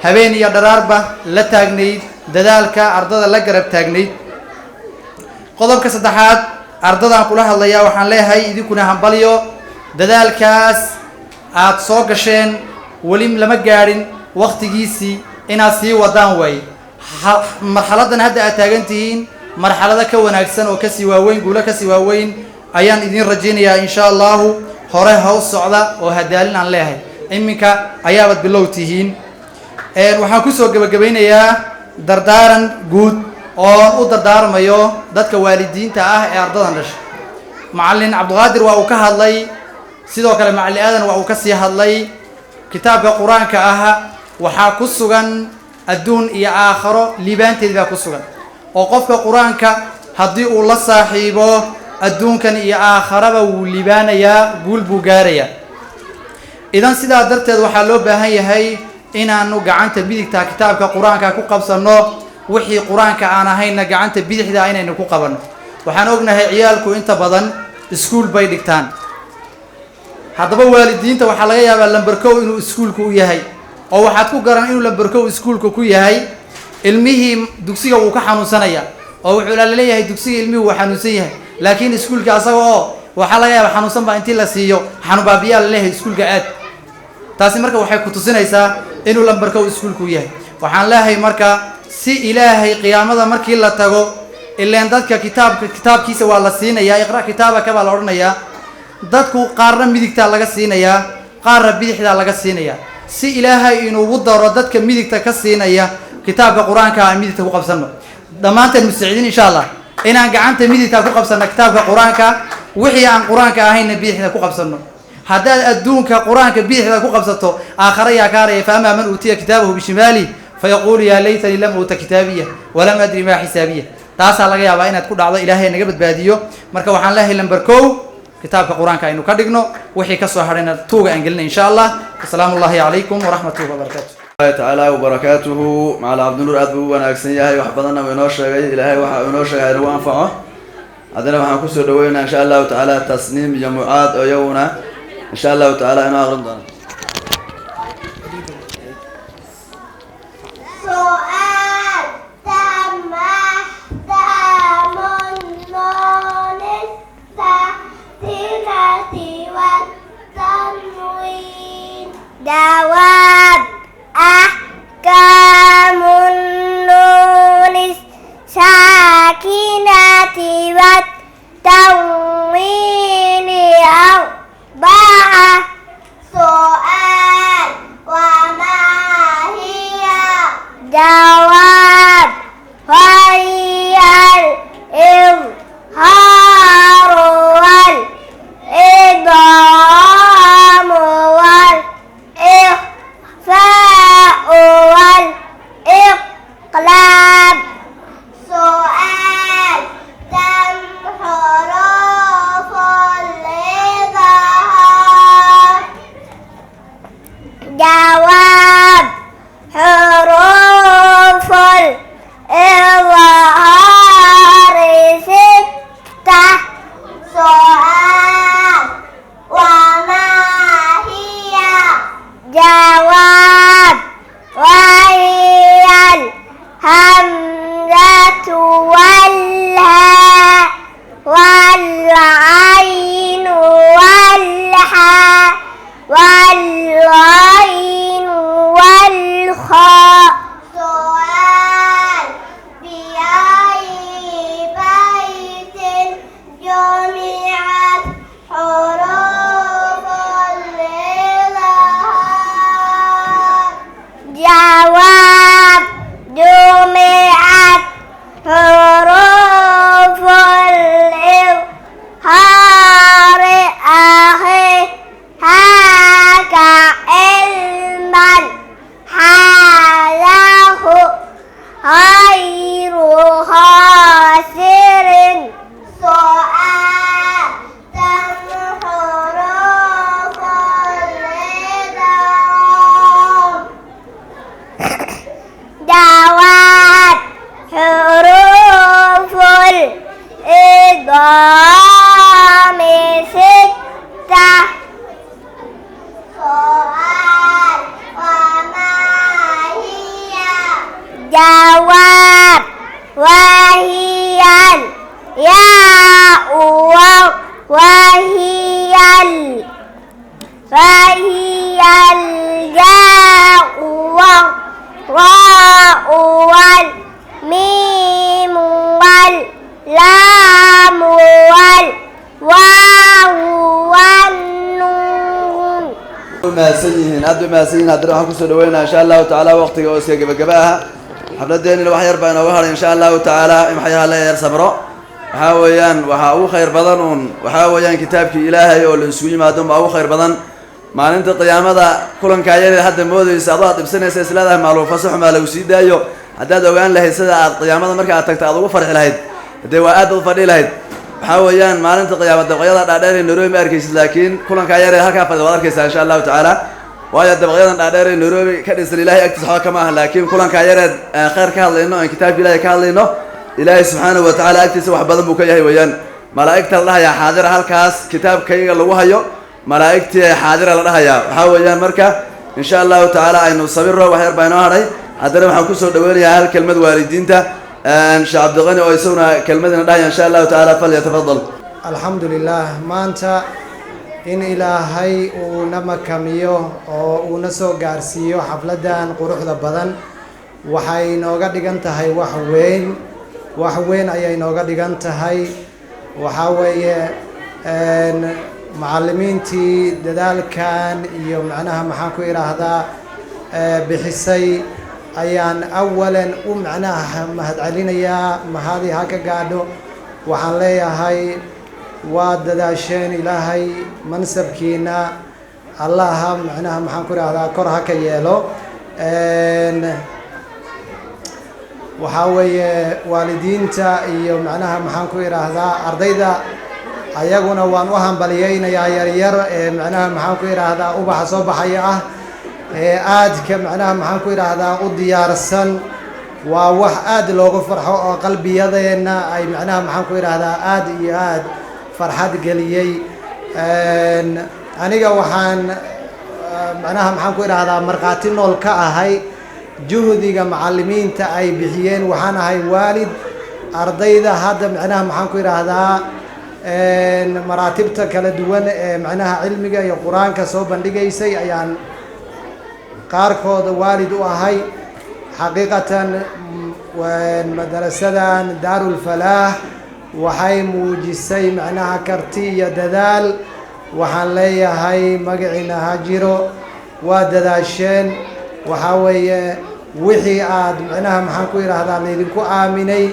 K: هبين يا دراربة لا تجني دالك أرضاً لا جرب تجني قدام كسدحات أرضاً كلها الله يا وحن له هاي إذا كنا هم بليا دالكاس آد صاقشين ولم لما جارين وقت جيسي inaad sii wadaan way marxaladan hadda aad taagantihiin marxalada ka wanaagsan oo ka sii waaweyn guula ka sii waaweyn ayaan idin rajaynayaa insha Allah hore ha u socda oo hadaalin aan leeyahay iminka ayaabad bilowtihiin waxaan ku soo gabagabeynayaa dardaaran guud oo u dardaarmayo dadka waalidiinta ah ee ardadan dhashay macallin Cabdiqaadir waa uu ka hadlay sidoo kale macallin Aadan waa uu ka sii hadlay kitaabka Quraanka ah waxaa ku sugan adduun iyo aakhiro liibaanteed baa ku sugan oo qofka quraanka haddii uu la saaxiibo adduunkan iyo aakhiraba wuu liibaanayaa guul buu gaarayaa idan sidaa darteed waxaa loo baahan yahay inaanu gacanta bidigta kitaabka quraanka ku qabsano wixii quraanka aan ahayna gacanta bidixda inaynu ku qabanno waxaan ognahay ciyaalku inta badan iskuul bay dhigtaan haddaba waalidiinta waxaa laga yaabaa lambar kow inuu iskuulku u yahay oo waxaad ku garan inuu lambar kow iskuulka ku yahay ilmihii dugsiga wuu ka xanuunsanaya oo wuxuu leeyahay dugsiga ilmihii wuu xanuunsan yahay laakiin iskuulka asaga oo waxaa laga yaabaa xanuunsan baa intii la siiyo xanuun baabiyaa la leeyahay iskuulka aad taasi marka waxay ku tusinaysaa inuu lambar kow iskuulku yahay waxaan leeyahay marka si ilaahay qiyaamada markii la tago ileen dadka kitaabkiisa waa la siinayaa iqra kitaabaka baa la odhanayaa dadku qaarna midigtaa laga siinayaa qaarna bidixdaa laga siinayaa si ilaahay inuugu daro dadka midigta ka siinaya kitaabka qur-aanka aan midigta ku qabsanno dhammaanteen mustacidiin insha allah inaan gacanta midigta ku qabsanno kitaabka qur-aanka wixii aan qur-aanka ahayna bidixda ku qabsanno haddaad adduunka qur-aanka bidixda ku qabsato aakhara yaa kaaraya fa amaa man uutiya kitaabahu bishimaali fayaquulu yaa laytanii lam uuta kitaabiya walam adri maa xisaabiya taasaa laga yaabaa inaad ku dhacdo ilaahay naga badbaadiyo marka waxaan leeyahay lambar kow kitaabka qur-aanka aynu ka dhigno wixii ka soo hadhayna tuuga aan gelina insha allah asalaamu allahi calaykum waraxmatullahi wabarakaatu
B: تعالى وبركاته مع عبد النور أدبو وناكسنيا هي وحبضنا ونوشة إلهي ونوشة هو أنفعه عندنا وحنا كسر دوينا إن شاء الله تعالى تصنيم جمعات أيونا إن شاء الله تعالى أنا أغرمنا
A: سؤال جواب أحكام النون الساكنة والتنوين أربعة سؤال وما هي جواب وهي الإظهار والإدغام والإخفاء والإقلاب سؤال كم حروف الإظهار جواب حروف الإظهار ستة سؤال وما هي جواب وهي الهمزة والهاء والعين والحاء والغين والخاء سؤال بأي بيت جمعت حروف الإظهار جواب جمعت حروف الإظهار أخي هاك علما حاله غير خاسر سؤال كم حروف الإظهار جواب حروف الإدغام ستة سؤال وما هي جواب وهي الياء وهي الجاء والراء والميم واللام والواو والنون
B: ما سيهن أدو ما سيهن هدرو حكو سدوينا إن شاء الله تعالى وقتك وسيا جبجباها حفلة دين الوحي يربعنا وهر إن شاء الله تعالى محيها لا يرسمرو وحاويان وحاو خير بدن وحاويان كتابك إلهي والنسوي ما دم أو خير بدن ما أنت قيامة كلن كايين حتى مودي سعضات بسنة سلسلة معروف فصح ما لو سيدا يو حتى دوان له سدا قيامة مركع تكتعضو فرح لهيد دواءات الفريق لهيد حاويان ما أنت قيامة دقيقة دادين نروي مركز لكن كلن كايين هكا فدواركيس إن شاء الله تعالى ويا دقيقة دادين نروي كدس الله أكتسحوا كما لكن كلن كايين خير كهالينه كتاب الله كهالينه إلهي سبحانه وتعالى أكتسح بدن بكيه ويان ملائكة الله يا حاضر هالكاس كتاب كيغا لو هيو malaa'igtii xaadira la dhahayaa waxaa weeyaan marka insha allahu tacaala aynu sabiro wax yar baa inoo hadhay haddana waxaan kusoo dhaweynayaa hal kelmad waalidiinta sheekh cabdiqani oo isaguna kelmadina dhahaya insha allahu tacaala falyatafadal.
L: alxamdulilah maanta in ilaahay uu na makamiyo oo uu na soo gaarsiiyo xafladan quruxda badan waxay nooga dhigan tahay wax weyn ayay nooga dhigan tahay. waxaa weeye macallimiintii dadaalkan iyo macnaha maxaan ku idhaahdaa bixisay ayaan awalan u macnaha mahadcelinayaa. mahadi ha ka gaadho. waxaan leeyahay waa dadaasheen, ilaahay mansabkiina allaha macnaha maxaan ku idhaahdaa kor ha ka yeelo. waxaa weeye waalidiinta iyo macnaha maxaan ku idhaahdaa ardayda ayaguna waan u hambaliyeynayaa yaryar ee macnaha maxaan ku idhaahdaa ubaxa soo baxaya ah ee aadka macnaha maxaan ku idhaahdaa u diyaarsan. waa wax aad loogu farxo oo qalbiyadeenna ay macnaha maxaan ku idhaahdaa aad iyo aad farxad geliyey. aniga waxaan macnaha maxaan ku idhaahdaa markhaati nool ka ahay juhdiga macallimiinta ay bixiyeen. waxaan ahay waalid ardayda hadda macnaha maxaan ku idhaahdaa maraatibta kala duwan ee macnaha cilmiga iyo qur-aanka soo bandhigaysay ayaan qaarkooda waalid u ahay. xaqiiqatan madarasadan daarulfalaax waxay muujisay macnaha karti iyo dadaal. waxaan leeyahay magaciina ha jiro, waa dadaasheen. waxaa weeye wixii aad macnaha maxaan ku idhaahdaa laydinku aaminay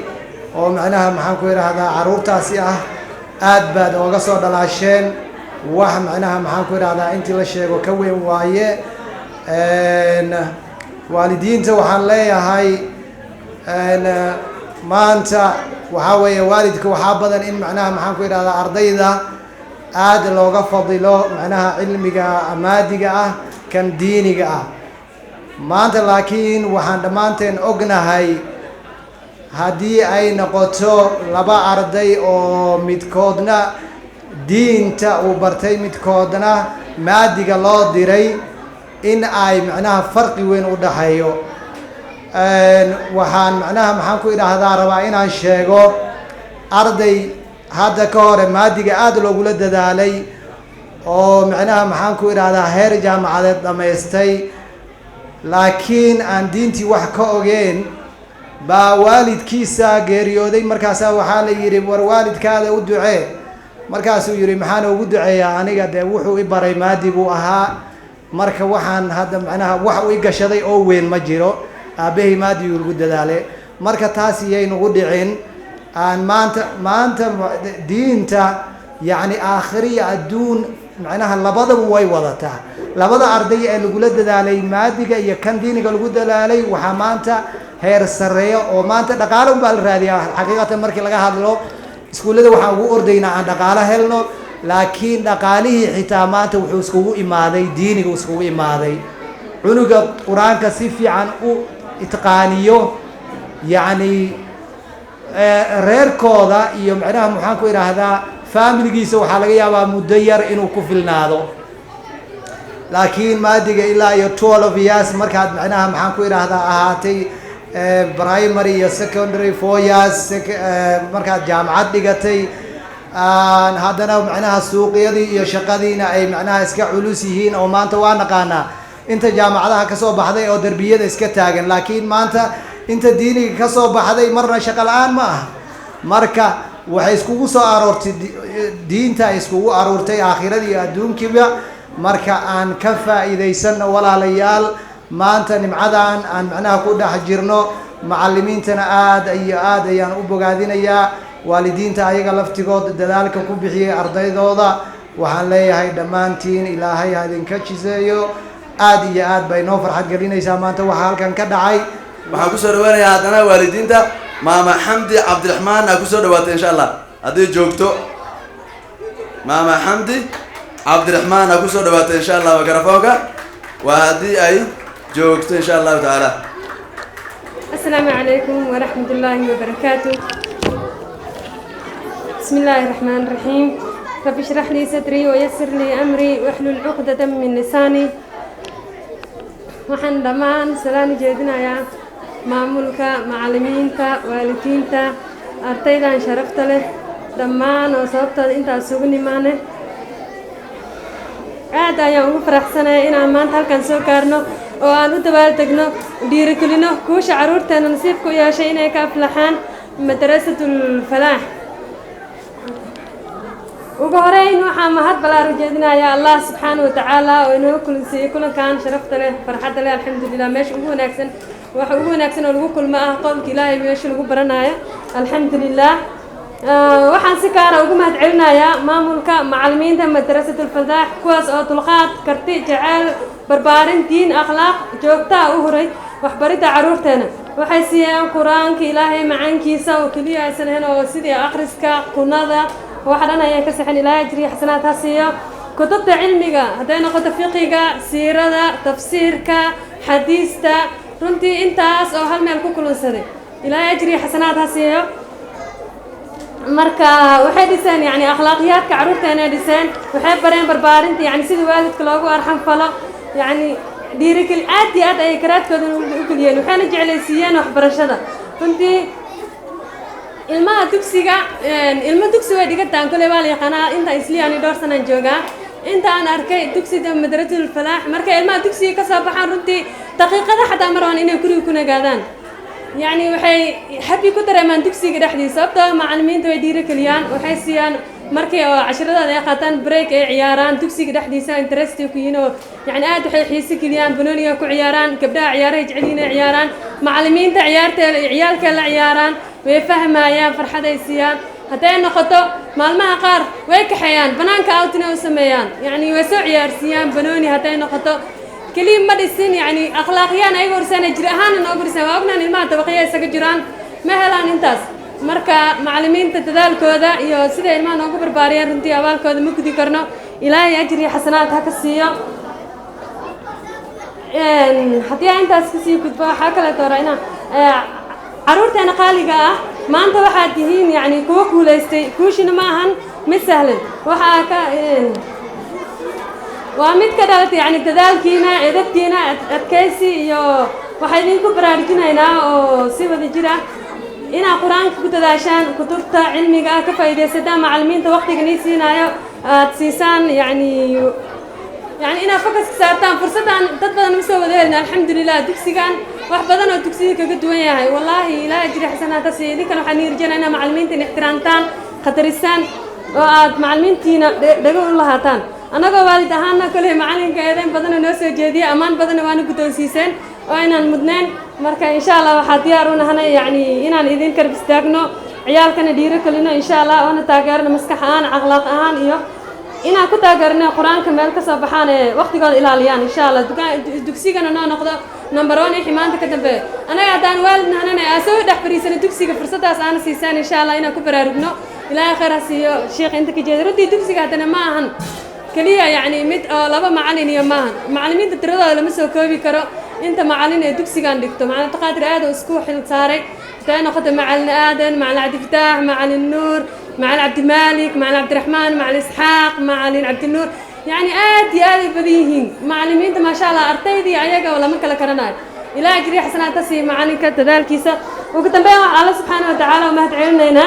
L: oo macnaha maxaan ku idhaahdaa carruurtaasi ah aad baad ooga soo dhalaasheen. wax macnaha maxaan ku idhaahdaa intii la sheego ka weyn waaye. waalidiinta waxaan leeyahay maanta waxaa weeye waalidka waxaa badan in macnaha maxaan ku idhahdaa ardayda aad looga fadilo macnaha cilmiga maadiga ah kan diiniga ah. maanta laakiin waxaan dhammaanteen ognahay haddii ay noqoto laba arday oo midkoodna diinta uu bartay midkoodna maadiga loo diray in ay macnaha farqi weyn u dhaxeeyo. waxaan macnaha maxaan ku idhaahdaa rabaa inaan sheego arday hadda ka hore maadiga aad loogula dadaalay oo macnaha maxaan ku idhaahdaa heer jaamacadeed dhammaystay laakiin aan diintii wax ka ogeen baa waalidkiisa geeriyooday. markaasaa waxaa la yidhi war waalidkaada u ducee. markaasuu yidhi maxaan ugu duceeyaa aniga dee wuxuu i baray maadi buu ahaa. marka waxaan hadda macnaha wax u i gashaday oo weyn ma jiro. aabbahay maadiyu lagu dadaale. marka taas iyay nagu dhicin. aan maanta diinta yacni aakhiri iyo adduun macnaha labadaba way wadataa. labada arday ee lagula dadaalay maadiga iyo kan diiniga lagu dadaalay waxaa maanta heer sarreeya oo maanta dhaqaale unbaa la raadiyaa. xaqiiqatan markii laga hadlo iskuullada waxaan ugu ordaynaa aan dhaqaalo helno, laakiin dhaqaalihii xitaa maanta wuxuu iskugu imaaday diiniga iskugu imaaday. cunuga qur-aanka si fiican u itqaaniyo yacni reerkooda iyo macnaha maxaan ku idhaahdaa faamiligiisa waxaa laga yaabaa muddo yar inuu ku filnaado. laakiin maadiga ilaa iyo 12 years markaad macnaha maxaan ku idhaahdaa ahaatay primary iyo secondary 4 years markaad jaamacad dhigatay haddana macnaha suuqyadii iyo shaqadiina ay macnaha iska culus yihiin oo maanta waa naqaanaa inta jaamacadaha ka soo baxday oo darbiyada iska taagan. laakiin maanta inta diiniga ka soo baxday marna shaqo la-aan ma aha. marka waxay iskugu soo aroortay diinta ay iskugu aroortay aakhiradii iyo adduunkiiba. marka aan ka faa'iidaysanno walaalayaal maanta nimcadan aan macnaha ku dhex jirno. macallimiintana aad iyo aad ayaan u bogaadinayaa. waalidiinta ayaga laftigood dadaalka ku bixiyey ardaydooda waxaan leeyahay dhammaantiin ilaahay ha idinka jiseeyo. aad iyo aad bay noo farxad gelinaysaa maanta waxa halkan ka dhacay.
B: waxaan kusoo dhaweynayaa haddana waalidiinta maama xamdi cabdiraxmaan aa kusoo dhawaatay insha allah haddii joogto. maama xamdi cabdiraxmaan aa kusoo dhawaatay insha allah mikrofoonka waa haddii ay joogto insha allahu tacaala.
M: السلام عليكم ورحمة الله وبركاته. بسم الله الرحمن الرحيم. رب اشرح لي صدري ويسر لي أمري واحلل عقدة من لساني. waxaan dhammaan salaan jeedinayaa maamulka, macallimiinta, waalidiinta, ardaydan sharafta leh dhammaan oo sababtooda intaas ugu nimaane. aad ayaan ugu faraxsanahay inaan maanta halkan soo gaarno oo aan u dabaaldegno dhiirigelino kuusha carruurteena nasiibka u yeeshay inay ka aflaxaan madrasatul falaax. ugu horeyn waxaan mahad ballaaran jeedinayaa allah subxaana wa tacaala oo inoo kulansiiyey kulankan sharafta leh farxadda leh alxamdulilah. meesha ugu wanaagsan waxa ugu wanaagsan oo lagu kulmo ah qowlka ilaahay meesha lagu baranayo alxamdulilah. waxaan si gaara ugu mahad celinayaa maamulka macallimiinta madrasatul falaax kuwaas oo dulqaad, karti, jacayl, barbaarin, diin, akhlaaq joogtaa u huray waxbaridda carruurteena. waxay siiyeen qur-aanka ilaahay macaankiisa oo keliya aysan ahayn oo sidii akhriska, qunada waxa dhan ayaan ka saxin ilaahay ajriya xasanaad ha siiyo. kutubta cilmiga hadday noqoto fiqiga, siirada, tafsiirka, xadiista, runtii intaas oo hal meel ku kulansaday ilaahay ajriya xasanaad ha siiyo. marka waxay dhiseen yani akhlaaqiyaadka carruurteena ay dhiseen, waxay bareen barbaarinta yani sida waalidka loogu arxan falo, yani dhiirigel aad iyo aad ayay garaadkooda u geliyeen, waxayna jeclaysiiyeen waxbarashada. runtii ilmaha dugsiga ilmo dugsi way dhigataan kole waa la yaqaanaa inta isliyaani dhowr sanaan joogaa inta aan arkay dugsiga madrasatul falaax. marka ilmaha dugsiga ka soo baxaan runtii daqiiqada xataa ma rabaan inay guriga ku nagaadaan, يعني waxay happy ku dareemaan dugsiga dhexdiisa sababtoo macallimiinta way dhiirigeliyaan, waxay siiyaan markay oo casharadooda ay qaataan break ay ciyaaraan dugsiga dhexdiisa interest ku yihiin oo yani aad waxay xiisi geliyaan banooniga ku ciyaaraan, gabdhaha ciyaaraha jecel yihiin ay ciyaaraan, macallimiinta ciyaarteeda ciyaalka la ciyaaraan way fahmayaan, farxad ay siiyaan. hadday noqoto maalmaha qaar way kaxeeyaan banaanka outina u sameeyaan, yani way soo ciyaarsiiyaan banooni. hadday noqoto كليم ما دسين يعني أخلاقيان أي ورسانة جرهان إنه ورسانة وأبنا الماء طبقية سكجران ما هلان إنتاس مركا معلمين تتدال كودا يو سيدا الماء نوقبر باريان رنتي أبال كودا مكدي كرنو إلهي أجري حسنات هكسية حتى إنتاس كسي كتبا حاكلا تورينا عرورتي أنا قالقة ما أنت واحد يهين يعني كوكو ليستي كوشنا معهن مش سهل وحاكا ومد كذا يعني تذالكينا عدتينا أتكيسي يو وحيدين كبراركينا هنا أو سوى الجرا إنا قرآن كتداشان كتبتا علمي كفايدة سدا معلمين توقتي كنيسينا يو تسيسان يعني إنا فكس سارتان فرصتان تطبقنا مسوى ذلنا الحمد لله دكسيكان وحبضنا دكسيك قدوية هاي والله لا أجري حسنات سيدي كانوا حنير جنا أنا معلمين تنحترانتان خطرستان معلمين تينا دقوا الله هاتان أنا كوالد هانا كله معلم كأيدين بدنا نوسع جديد أمان بدنا وانو كتون سيسن وإن المدنين مركا إن شاء الله وحديارون هنا يعني إن إذن كربستاقنو عيال كنا ديرة كلنا إن شاء الله وأنا تاجرنا مسكحان أغلاق أهان إيوه إن أكو تاجرنا قرآن كمال كصباحان وقت قال إلاليان إن شاء الله دكسي كنا ناخذ نمبر 1 حمان تكتب أنا قاعدان والدنا هنا أسوي ده فريسة دكسي كفرصة أنا سيسان إن شاء الله إن أكو براربنا إلى آخر هسيو شيخ أنت كجيد ردي دكسي قاعدنا معهن كليا يعني مد لبا معلم يماهن معلمين تترضى لما سو كوبي كرو انت معلم دكسي كان دكتور معنا تقادر هذا اسكو حل صاري تانا خدم مع آدم مع عبد الفتاح مع النور مع عبد المالك مع عبد الرحمن مع اسحاق مع عبد النور يعني آدي بديهين معلمين ما شاء الله ارتيدي اياga ولا مكلا كرناي الى اجري حسنات تسي معلمك تدالكيسا وكتنبيه الله سبحانه وتعالى وما تعلمنا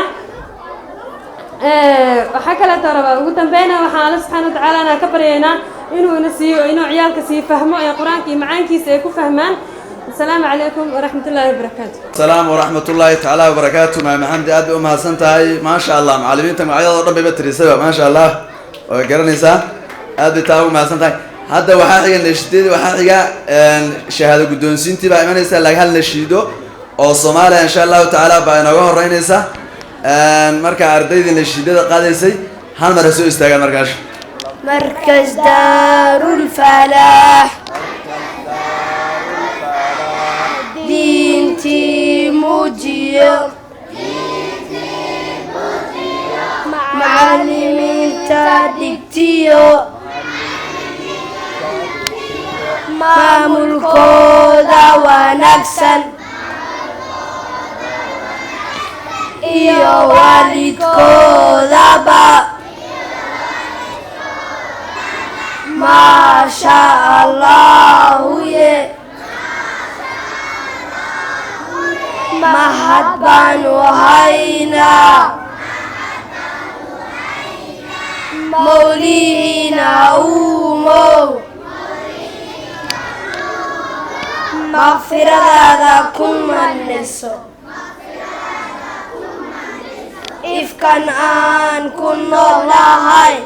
M: وحكى لا ترى وقلت بينا وحال سبحانه وتعالى أنا كبرينا إنه نسي إنه عيالك سي فهموا يا قرآنك معانك سيكون فهمان. السلام عليكم ورحمة الله وبركاته.
B: السلام ورحمة الله تعالى وبركاته. مع محمد أبي أمها سنتهاي ما شاء الله معلمين تم عيال ربي بتري سبب ما شاء الله وقرني سا أبي تاو ما سنتهاي هذا وحاجة نشيد وحاجة شهادة قدون سنتي بقى من يسأل لك هل نشيده أو صومالي إن شاء الله تعالى بينه الرئيسة marka ardayda nashiidada qaadaysay hal mar soo istaagan markaas
A: markaz daarul falah dinti mujiyo macallimiinta digtiyo maamulkooda wanaagsan iyo waalidkoodaba ما شاء الله يه mahad baanu haynaa mawlihiina uumow maqfiradaada ku maniso ifkan aan ku noolahay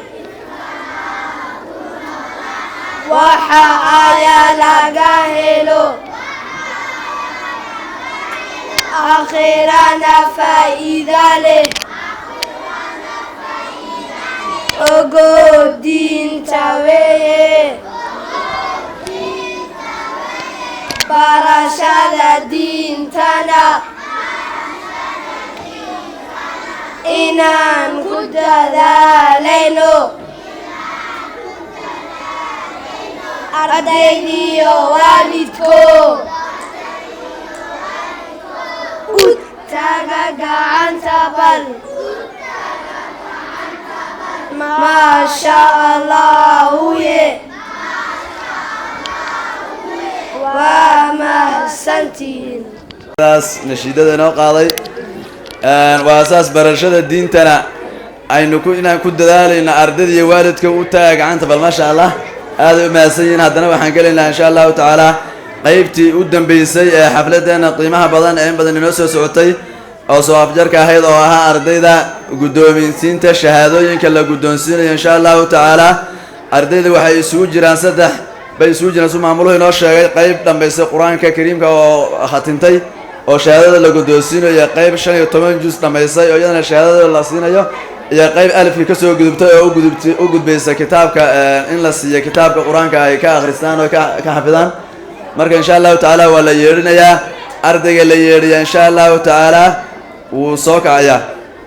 A: waxa ayaa laga helo آخرنا فائدة له أقول دين تاويه برشاد دين تنا إنان كد ذالينو أرديني والدكو gacanta bal ما شاء الله يه ومحسنتين
B: nashiidada inoo qaaday waa asaas barashada diintana aynu inaan ku dadaalayna ardayda iyo waalidka u taaga gacanta bal maasha allah aad u mahadsan yihiin haddana waxaan gelaynaa insha allahu tacaala qaybtii u dambeysay ee xafladeena qiimaha badan ee in badan inoo soo socotay oo soo afjarka ahayd oo ahaa ardayda guddoominsiinta shahaadooyinka la guddoonsiinayo insha allahu tacaala ardayda waxay isugu jiraan saddex bay isugu jiraan su maamuluhu inoo sheegay qayb dhambaysay qur-aanka kariimka oo khatintay oo shahaadada la guddoonsiinayo qayb 15 juz dhammaysay oo iyadana shahaadada la siinayo iyo qayb alifkii ka soo gudubtay oo u gudbaysa kitaabka in la siiyo kitaabka qur-aanka ay ka akhristaan oo ka xafidaan marka insha allahu tacaala waa la yeedhinayaa ardayga la yeedhiya insha allahu tacaala wuu soo kacayaa